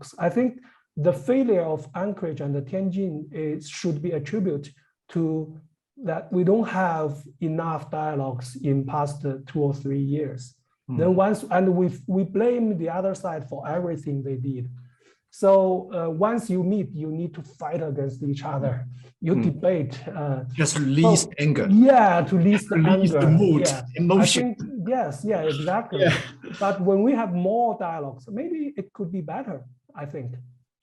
dialogues. I think the failure of Anchorage and the Tianjin should be attributed to that we don't have enough dialogues in past 2 or 3 years. Then we blame the other side for everything they did. So once you meet, you need to fight against each other. You debate. Just release anger. Yeah, to release the anger. The mood, yeah. emotion. I think, yes, yeah, exactly. Yeah. But when we have more dialogues, maybe it could be better, I think.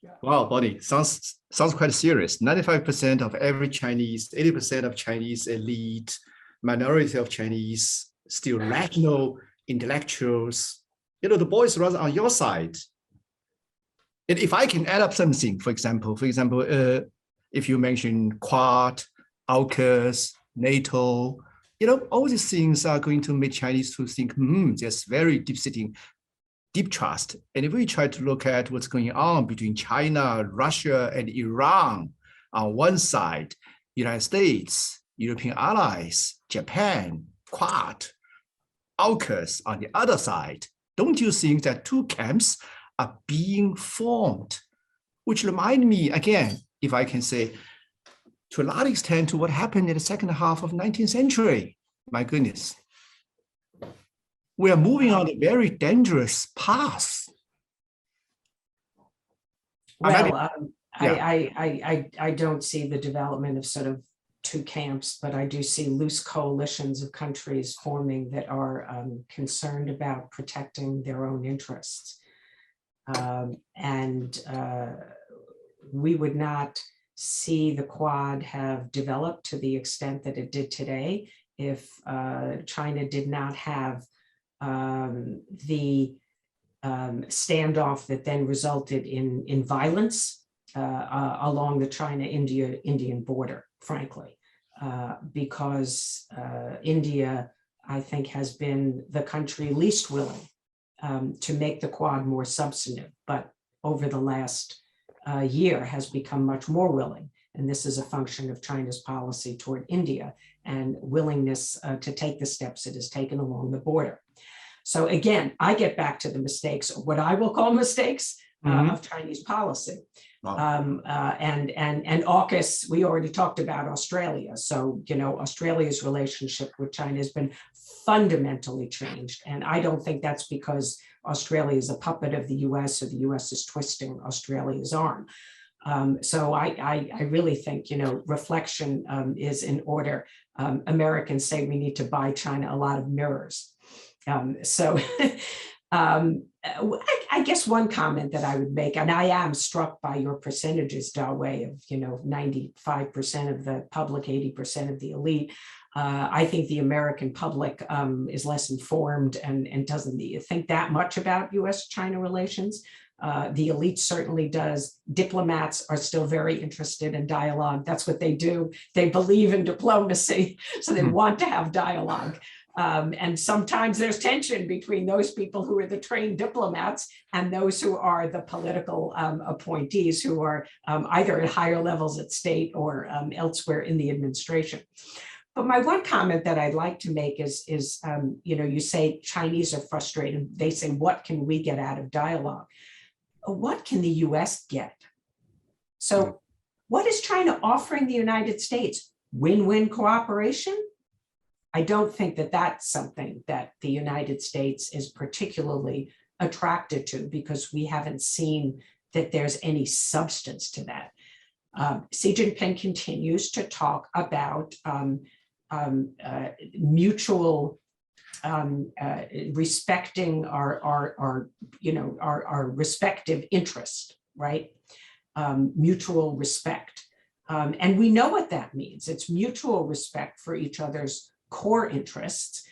Yeah. Wow, Bonnie, sounds quite serious. 95% of every Chinese, 80% of Chinese elite, minority of Chinese, still rational intellectuals. You know, the boys rather on your side. And if I can add up something, for example, if you mention Quad, AUKUS, NATO, you know, all these things are going to make Chinese to think, there's very deep-sitting, deep trust. And if we try to look at what's going on between China, Russia, and Iran on one side, United States, European allies, Japan, Quad, AUKUS on the other side, don't you think that two camps are being formed? Which remind me, again, if I can say, to a large extent, to what happened in the second half of the 19th century. My goodness. We are moving on a very dangerous path. Well, I don't see the development of sort of two camps, but I do see loose coalitions of countries forming that are concerned about protecting their own interests. We would not see the Quad have developed to the extent that it did today if China did not have the standoff that then resulted in violence along the China-Indian border, frankly, because India, I think, has been the country least willing to make the Quad more substantive, but over the last year has become much more willing. And this is a function of China's policy toward India and willingness to take the steps it has taken along the border. So again, I get back to the mistakes, what I will call mistakes of Chinese policy. Wow. And AUKUS, we already talked about Australia. So, you know, Australia's relationship with China has been fundamentally changed. And I don't think that's because Australia is a puppet of the US or the US is twisting Australia's arm. So I really think, you know, reflection is in order. Americans say we need to buy China a lot of mirrors. I guess one comment that I would make, and I am struck by your percentages, Dawei, of, you know, 95% of the public, 80% of the elite. I think the American public is less informed and doesn't think that much about U.S.-China relations. The elite certainly does. Diplomats are still very interested in dialogue. That's what they do. They believe in diplomacy, so they want to have dialogue. And sometimes there's tension between those people who are the trained diplomats and those who are the political appointees who are either at higher levels at state or elsewhere in the administration. But my one comment that I'd like to make is you know, you say Chinese are frustrated. They say, what can we get out of dialogue? What can the US get? So what is China offering the United States? Win-win cooperation? I don't think that that's something that the United States is particularly attracted to, because we haven't seen that there's any substance to that. Xi Jinping continues to talk about mutual respecting our respective interest, right? Mutual respect. And we know what that means. It's mutual respect for each other's core interests,